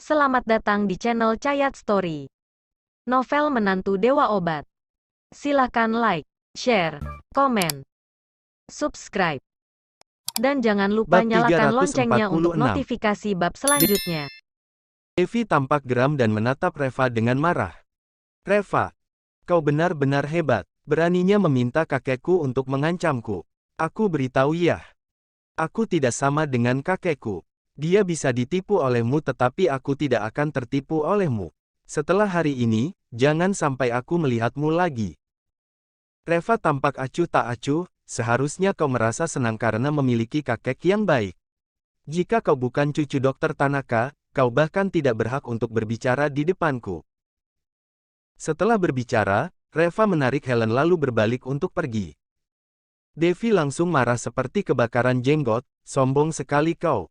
Selamat datang di channel Cayat Story. Novel Menantu Dewa Obat. Silahkan like, share, komen, subscribe. Dan jangan lupa Bab nyalakan loncengnya untuk 346. notifikasi bab selanjutnya. Devi tampak geram dan menatap Reva dengan marah. Reva, kau benar-benar hebat, beraninya meminta kakekku untuk mengancamku. Aku beritahu ya. Aku tidak sama dengan kakekku. Dia bisa ditipu olehmu tetapi aku tidak akan tertipu olehmu. Setelah hari ini, jangan sampai aku melihatmu lagi. Reva tampak acuh tak acuh, seharusnya kau merasa senang karena memiliki kakek yang baik. Jika kau bukan cucu Dokter Tanaka, kau bahkan tidak berhak untuk berbicara di depanku. Setelah berbicara, Reva menarik Helen lalu berbalik untuk pergi. Devi langsung marah seperti kebakaran jenggot, sombong sekali kau.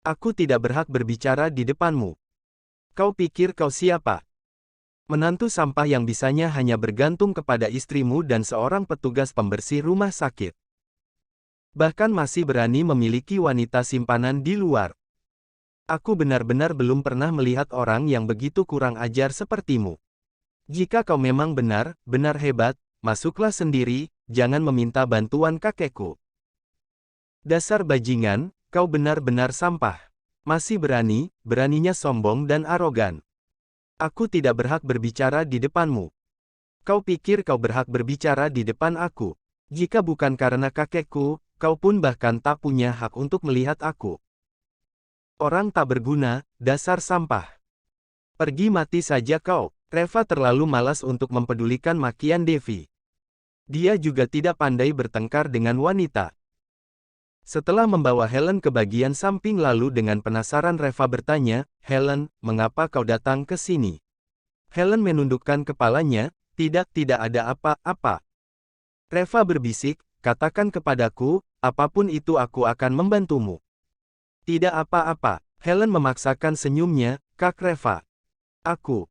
Aku tidak berhak berbicara di depanmu. Kau pikir kau siapa? Menantu sampah yang bisanya hanya bergantung kepada istrimu dan seorang petugas pembersih rumah sakit. Bahkan masih berani memiliki wanita simpanan di luar. Aku benar-benar belum pernah melihat orang yang begitu kurang ajar sepertimu. Jika kau memang benar-benar hebat, masuklah sendiri, jangan meminta bantuan kakekku. Dasar bajingan, kau benar-benar sampah. Masih beraninya sombong dan arogan. Aku tidak berhak berbicara di depanmu. Kau pikir kau berhak berbicara di depan aku? Jika bukan karena kakekku, kau pun bahkan tak punya hak untuk melihat aku. Orang tak berguna, dasar sampah. Pergi mati saja kau. Reva terlalu malas untuk mempedulikan makian Devi. Dia juga tidak pandai bertengkar dengan wanita. Setelah membawa Helen ke bagian samping lalu dengan penasaran Reva bertanya, "Helen, mengapa kau datang ke sini?" Helen menundukkan kepalanya, tidak ada apa-apa. Reva berbisik, "Katakan kepadaku, apapun itu aku akan membantumu." "Tidak apa-apa." Helen memaksakan senyumnya, "Kak Reva. Aku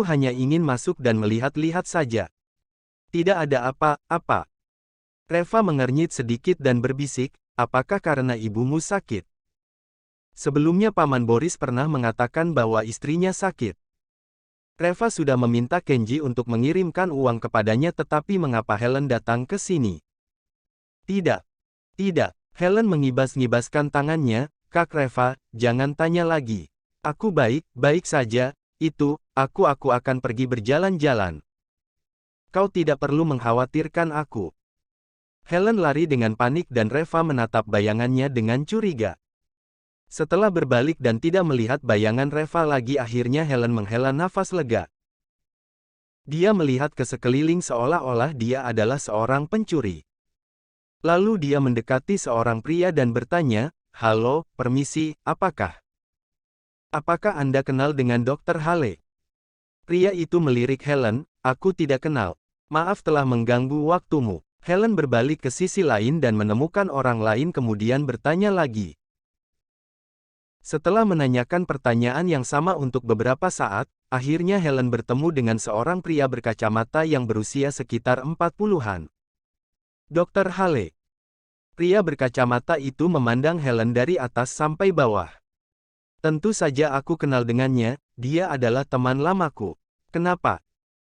hanya ingin masuk dan melihat-lihat saja." "Tidak ada apa-apa." Reva mengernyit sedikit dan berbisik, "Apakah karena ibumu sakit?" Sebelumnya Paman Boris pernah mengatakan bahwa istrinya sakit. Reva sudah meminta Kenji untuk mengirimkan uang kepadanya tetapi mengapa Helen datang ke sini? Tidak. Helen mengibas-ngibaskan tangannya, "Kak Reva, jangan tanya lagi. Aku baik-baik saja, aku akan pergi berjalan-jalan. Kau tidak perlu mengkhawatirkan aku." Helen lari dengan panik dan Reva menatap bayangannya dengan curiga. Setelah berbalik dan tidak melihat bayangan Reva lagi akhirnya Helen menghela nafas lega. Dia melihat ke sekeliling seolah-olah dia adalah seorang pencuri. Lalu dia mendekati seorang pria dan bertanya, "Halo, permisi, apakah Anda kenal dengan Dr. Hale?" Pria itu melirik Helen, "Aku tidak kenal. Maaf telah mengganggu waktumu." Helen berbalik ke sisi lain dan menemukan orang lain kemudian bertanya lagi. Setelah menanyakan pertanyaan yang sama untuk beberapa saat, akhirnya Helen bertemu dengan seorang pria berkacamata yang berusia sekitar 40-an. "Dr. Hale." Pria berkacamata itu memandang Helen dari atas sampai bawah. "Tentu saja aku kenal dengannya, dia adalah teman lamaku. Kenapa?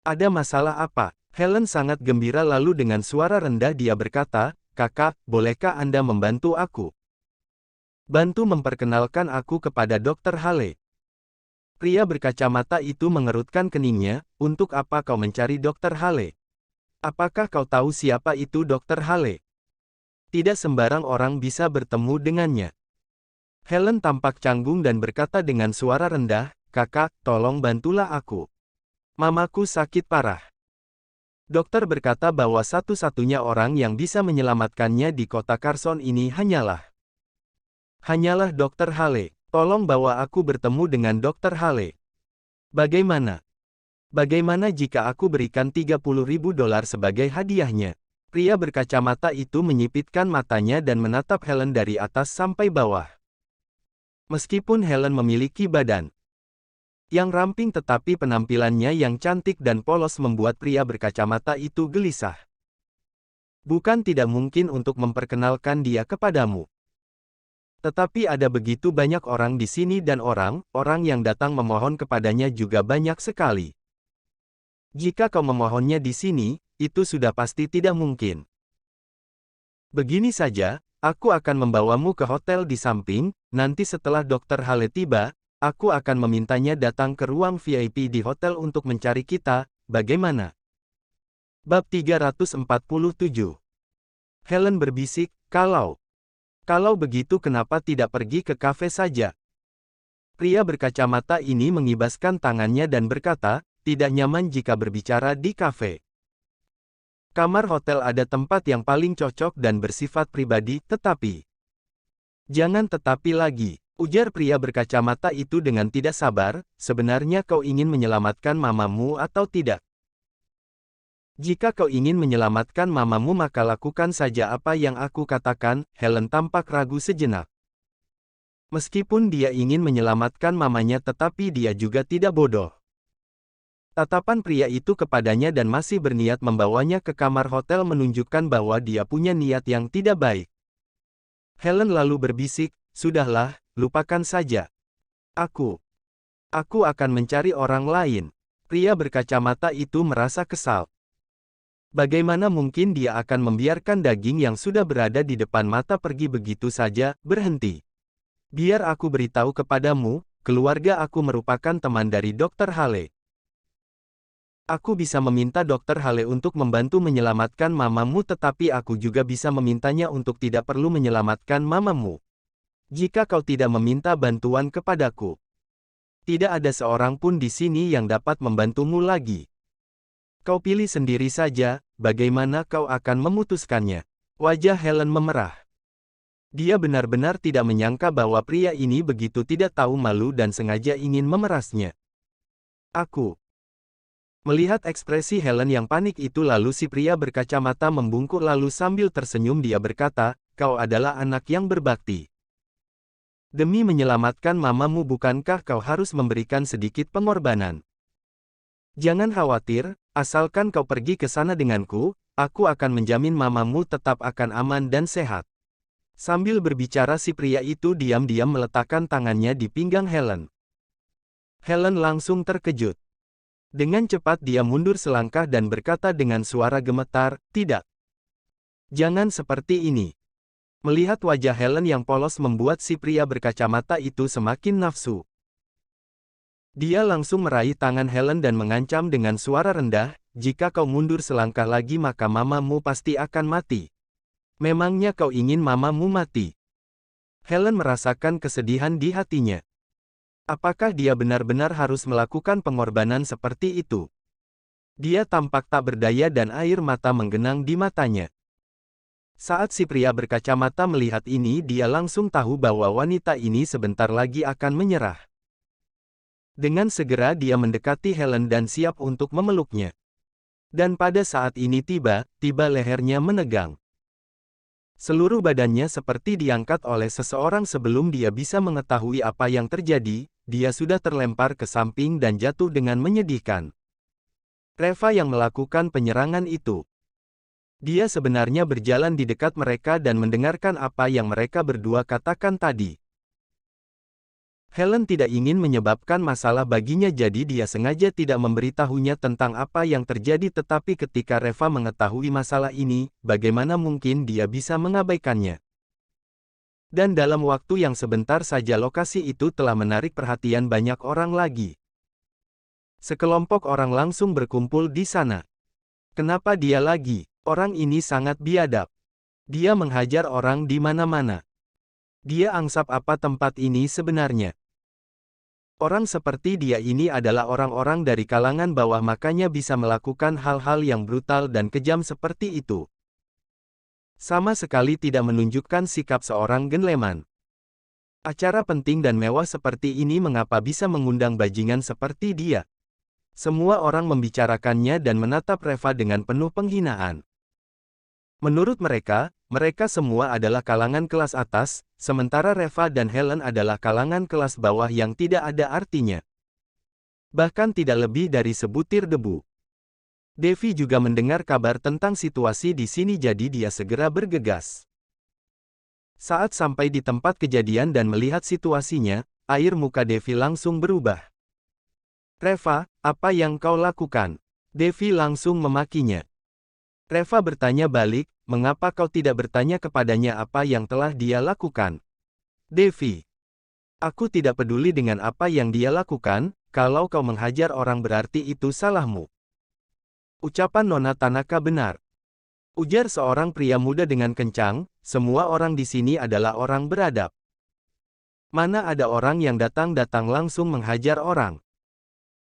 Ada masalah apa?" Helen sangat gembira lalu dengan suara rendah dia berkata, "Kakak, bolehkah Anda membantu aku? Bantu memperkenalkan aku kepada Dr. Hale." Pria berkacamata itu mengerutkan keningnya, "Untuk apa kau mencari Dr. Hale? Apakah kau tahu siapa itu Dr. Hale? Tidak sembarang orang bisa bertemu dengannya." Helen tampak canggung dan berkata dengan suara rendah, "Kakak, tolong bantulah aku. Mamaku sakit parah." Dokter berkata bahwa satu-satunya orang yang bisa menyelamatkannya di kota Carson ini hanyalah Dr. Hale. Tolong bawa aku bertemu dengan Dr. Hale. Bagaimana jika aku berikan $30.000 sebagai hadiahnya?" Pria berkacamata itu menyipitkan matanya dan menatap Helen dari atas sampai bawah. Meskipun Helen memiliki badan yang ramping tetapi penampilannya yang cantik dan polos membuat pria berkacamata itu gelisah. "Bukan tidak mungkin untuk memperkenalkan dia kepadamu. Tetapi ada begitu banyak orang di sini dan orang yang datang memohon kepadanya juga banyak sekali. Jika kau memohonnya di sini, itu sudah pasti tidak mungkin. Begini saja, aku akan membawamu ke hotel di samping, nanti setelah Dr. Hale tiba, aku akan memintanya datang ke ruang VIP di hotel untuk mencari kita, bagaimana? Bab 347. Helen berbisik, Kalau begitu kenapa tidak pergi ke kafe saja? Pria berkacamata ini mengibaskan tangannya dan berkata, tidak nyaman jika berbicara di kafe. Kamar hotel ada tempat yang paling cocok dan bersifat pribadi, tetapi... Jangan tetapi lagi, ujar pria berkacamata itu dengan tidak sabar, sebenarnya kau ingin menyelamatkan mamamu atau tidak? Jika kau ingin menyelamatkan mamamu maka lakukan saja apa yang aku katakan, Helen tampak ragu sejenak. Meskipun dia ingin menyelamatkan mamanya tetapi dia juga tidak bodoh. Tatapan pria itu kepadanya dan masih berniat membawanya ke kamar hotel menunjukkan bahwa dia punya niat yang tidak baik. Helen lalu berbisik, sudahlah, lupakan saja. Aku akan mencari orang lain. Pria berkacamata itu merasa kesal. Bagaimana mungkin dia akan membiarkan daging yang sudah berada di depan mata pergi begitu saja, berhenti. Biar aku beritahu kepadamu, keluarga aku merupakan teman dari Dr. Hale. Aku bisa meminta Dr. Hale untuk membantu menyelamatkan mamamu tetapi aku juga bisa memintanya untuk tidak perlu menyelamatkan mamamu. Jika kau tidak meminta bantuan kepadaku, tidak ada seorang pun di sini yang dapat membantumu lagi. Kau pilih sendiri saja, bagaimana kau akan memutuskannya. Wajah Helen memerah. Dia benar-benar tidak menyangka bahwa pria ini begitu tidak tahu malu dan sengaja ingin memerasnya. Aku. Melihat ekspresi Helen yang panik itu lalu si pria berkacamata membungkuk lalu sambil tersenyum dia berkata, kau adalah anak yang berbakti. Demi menyelamatkan mamamu bukankah kau harus memberikan sedikit pengorbanan? Jangan khawatir, asalkan kau pergi ke sana denganku, aku akan menjamin mamamu tetap akan aman dan sehat. Sambil berbicara si pria itu diam-diam meletakkan tangannya di pinggang Helen. Helen langsung terkejut. Dengan cepat dia mundur selangkah dan berkata dengan suara gemetar, tidak. Jangan seperti ini. Melihat wajah Helen yang polos membuat si pria berkacamata itu semakin nafsu. Dia langsung meraih tangan Helen dan mengancam dengan suara rendah, jika kau mundur selangkah lagi maka mamamu pasti akan mati. Memangnya kau ingin mamamu mati? Helen merasakan kesedihan di hatinya. Apakah dia benar-benar harus melakukan pengorbanan seperti itu? Dia tampak tak berdaya dan air mata menggenang di matanya. Saat si pria berkacamata melihat ini dia langsung tahu bahwa wanita ini sebentar lagi akan menyerah. Dengan segera dia mendekati Helen dan siap untuk memeluknya. Dan pada saat ini tiba-tiba lehernya menegang. Seluruh badannya seperti diangkat oleh seseorang sebelum dia bisa mengetahui apa yang terjadi, dia sudah terlempar ke samping dan jatuh dengan menyedihkan. Reva yang melakukan penyerangan itu. Dia sebenarnya berjalan di dekat mereka dan mendengarkan apa yang mereka berdua katakan tadi. Helen tidak ingin menyebabkan masalah baginya jadi dia sengaja tidak memberitahunya tentang apa yang terjadi tetapi ketika Reva mengetahui masalah ini, bagaimana mungkin dia bisa mengabaikannya. Dan dalam waktu yang sebentar saja lokasi itu telah menarik perhatian banyak orang lagi. Sekelompok orang langsung berkumpul di sana. Kenapa dia lagi? Orang ini sangat biadab. Dia menghajar orang di mana-mana. Dia angsap apa tempat ini sebenarnya? Orang seperti dia ini adalah orang-orang dari kalangan bawah makanya bisa melakukan hal-hal yang brutal dan kejam seperti itu. Sama sekali tidak menunjukkan sikap seorang gentleman. Acara penting dan mewah seperti ini mengapa bisa mengundang bajingan seperti dia? Semua orang membicarakannya dan menatap Reva dengan penuh penghinaan. Menurut mereka semua adalah kalangan kelas atas, sementara Reva dan Helen adalah kalangan kelas bawah yang tidak ada artinya. Bahkan tidak lebih dari sebutir debu. Devi juga mendengar kabar tentang situasi di sini jadi dia segera bergegas. Saat sampai di tempat kejadian dan melihat situasinya, air muka Devi langsung berubah. Reva, apa yang kau lakukan? Devi langsung memakinya. Reva bertanya balik, mengapa kau tidak bertanya kepadanya apa yang telah dia lakukan? Devi, aku tidak peduli dengan apa yang dia lakukan, kalau kau menghajar orang berarti itu salahmu. Ucapan Nona Tanaka benar. Ujar seorang pria muda dengan kencang, semua orang di sini adalah orang beradab. Mana ada orang yang datang-datang langsung menghajar orang.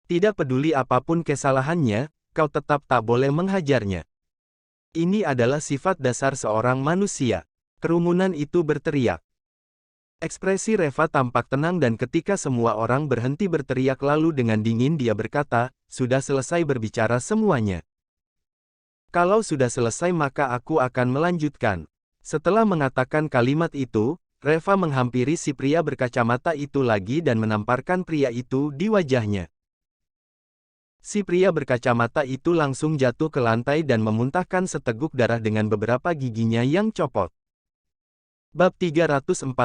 Tidak peduli apapun kesalahannya, kau tetap tak boleh menghajarnya. Ini adalah sifat dasar seorang manusia. Kerumunan itu berteriak. Ekspresi Reva tampak tenang dan ketika semua orang berhenti berteriak lalu dengan dingin dia berkata, sudah selesai berbicara semuanya. Kalau sudah selesai maka aku akan melanjutkan. Setelah mengatakan kalimat itu, Reva menghampiri si pria berkacamata itu lagi dan menamparkan pria itu di wajahnya. Si pria berkacamata itu langsung jatuh ke lantai dan memuntahkan seteguk darah dengan beberapa giginya yang copot. Bab 348.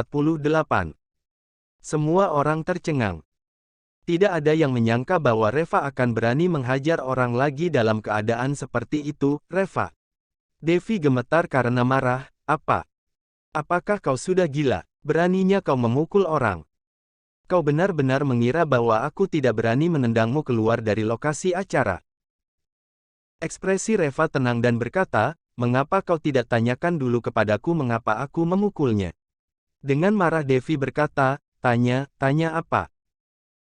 Semua orang tercengang. Tidak ada yang menyangka bahwa Reva akan berani menghajar orang lagi dalam keadaan seperti itu, Reva. Devi gemetar karena marah, apa? Apakah kau sudah gila? Beraninya kau memukul orang? Kau benar-benar mengira bahwa aku tidak berani menendangmu keluar dari lokasi acara. Ekspresi Reva tenang dan berkata, mengapa kau tidak tanyakan dulu kepadaku mengapa aku memukulnya? Dengan marah Devi berkata, tanya apa?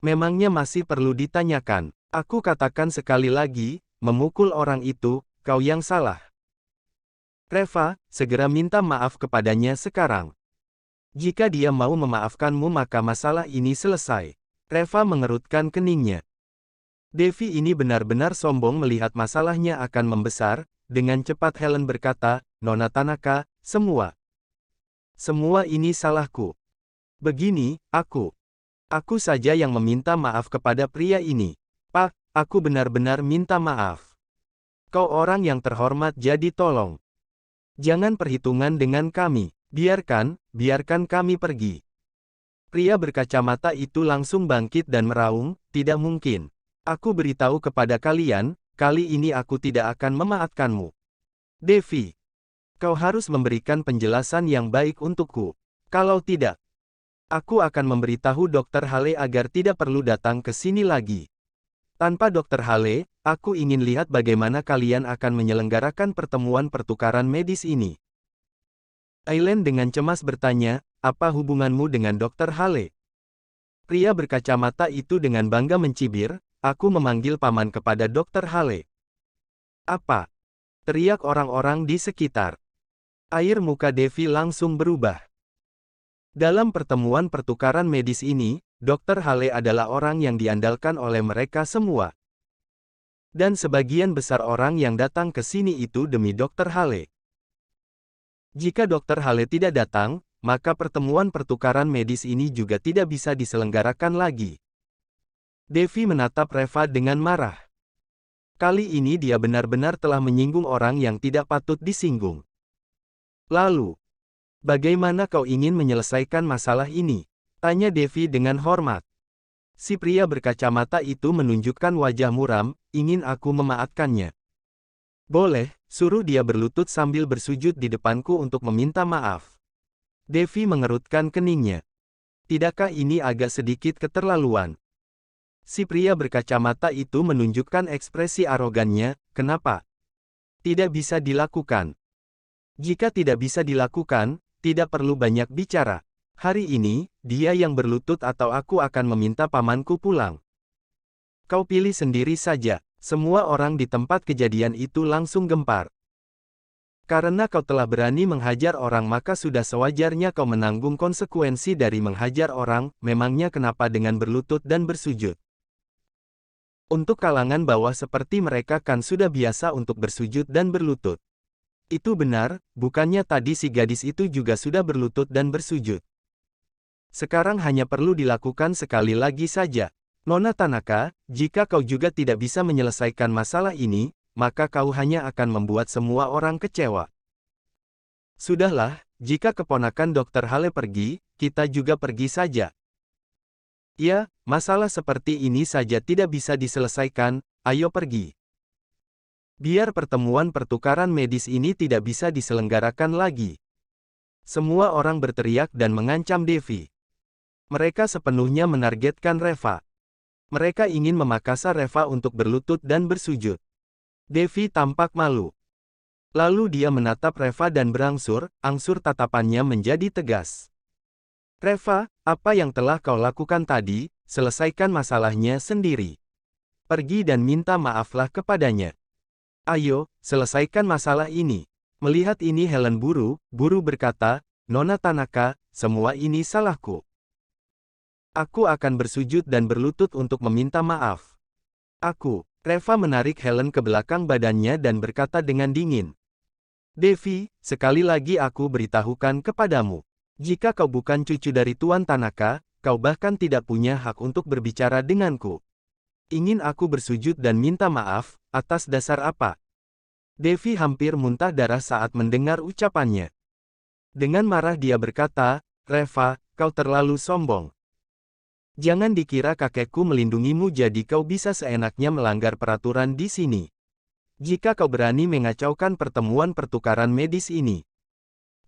Memangnya masih perlu ditanyakan? Aku katakan sekali lagi, memukul orang itu, kau yang salah. Reva, segera minta maaf kepadanya sekarang. Jika dia mau memaafkanmu maka masalah ini selesai. Reva mengerutkan keningnya. Devi ini benar-benar sombong melihat masalahnya akan membesar, dengan cepat Helen berkata, Nona Tanaka, semua ini salahku. Begini, Aku saja yang meminta maaf kepada pria ini. Pak, aku benar-benar minta maaf. Kau orang yang terhormat jadi tolong. Jangan perhitungan dengan kami. Biarkan kami pergi. Pria berkacamata itu langsung bangkit dan meraung, tidak mungkin. Aku beritahu kepada kalian, kali ini aku tidak akan memaafkanmu. Devi, kau harus memberikan penjelasan yang baik untukku. Kalau tidak, aku akan memberitahu Dr. Hale agar tidak perlu datang ke sini lagi. Tanpa Dr. Hale, aku ingin lihat bagaimana kalian akan menyelenggarakan pertemuan pertukaran medis ini. Aileen dengan cemas bertanya, apa hubunganmu dengan Dr. Hale? Pria berkacamata itu dengan bangga mencibir, aku memanggil paman kepada Dr. Hale. Apa? Teriak orang-orang di sekitar. Air muka Devi langsung berubah. Dalam pertemuan pertukaran medis ini, Dr. Hale adalah orang yang diandalkan oleh mereka semua. Dan sebagian besar orang yang datang ke sini itu demi Dr. Hale. Jika Dr. Hale tidak datang, maka pertemuan pertukaran medis ini juga tidak bisa diselenggarakan lagi. Devi menatap Reva dengan marah. Kali ini dia benar-benar telah menyinggung orang yang tidak patut disinggung. Lalu, bagaimana kau ingin menyelesaikan masalah ini? Tanya Devi dengan hormat. Si pria berkacamata itu menunjukkan wajah muram, ingin aku memaafkannya. Boleh, suruh dia berlutut sambil bersujud di depanku untuk meminta maaf. Devi mengerutkan keningnya. Tidakkah ini agak sedikit keterlaluan? Si pria berkacamata itu menunjukkan ekspresi arogannya, kenapa? Tidak bisa dilakukan. Jika tidak bisa dilakukan, tidak perlu banyak bicara. Hari ini, dia yang berlutut atau aku akan meminta pamanku pulang. Kau pilih sendiri saja. Semua orang di tempat kejadian itu langsung gempar. Karena kau telah berani menghajar orang maka sudah sewajarnya kau menanggung konsekuensi dari menghajar orang, memangnya kenapa dengan berlutut dan bersujud? Untuk kalangan bawah seperti mereka kan sudah biasa untuk bersujud dan berlutut. Itu benar, bukannya tadi si gadis itu juga sudah berlutut dan bersujud. Sekarang hanya perlu dilakukan sekali lagi saja. Nona Tanaka, jika kau juga tidak bisa menyelesaikan masalah ini, maka kau hanya akan membuat semua orang kecewa. Sudahlah, jika keponakan Dokter Hale pergi, kita juga pergi saja. Ya, masalah seperti ini saja tidak bisa diselesaikan, ayo pergi. Biar pertemuan pertukaran medis ini tidak bisa diselenggarakan lagi. Semua orang berteriak dan mengancam Devi. Mereka sepenuhnya menargetkan Reva. Mereka ingin memaksa Reva untuk berlutut dan bersujud. Devi tampak malu. Lalu dia menatap Reva dan berangsur-angsur tatapannya menjadi tegas. Reva, apa yang telah kau lakukan tadi, selesaikan masalahnya sendiri. Pergi dan minta maaflah kepadanya. Ayo, selesaikan masalah ini. Melihat ini Helen buru berkata, Nona Tanaka, semua ini salahku. Aku akan bersujud dan berlutut untuk meminta maaf. Reva menarik Helen ke belakang badannya dan berkata dengan dingin. Devi, sekali lagi aku beritahukan kepadamu. Jika kau bukan cucu dari Tuan Tanaka, kau bahkan tidak punya hak untuk berbicara denganku. Ingin aku bersujud dan minta maaf, atas dasar apa? Devi hampir muntah darah saat mendengar ucapannya. Dengan marah dia berkata, Reva, kau terlalu sombong. Jangan dikira kakekku melindungimu jadi kau bisa seenaknya melanggar peraturan di sini. Jika kau berani mengacaukan pertemuan pertukaran medis ini,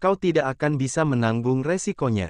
kau tidak akan bisa menanggung resikonya.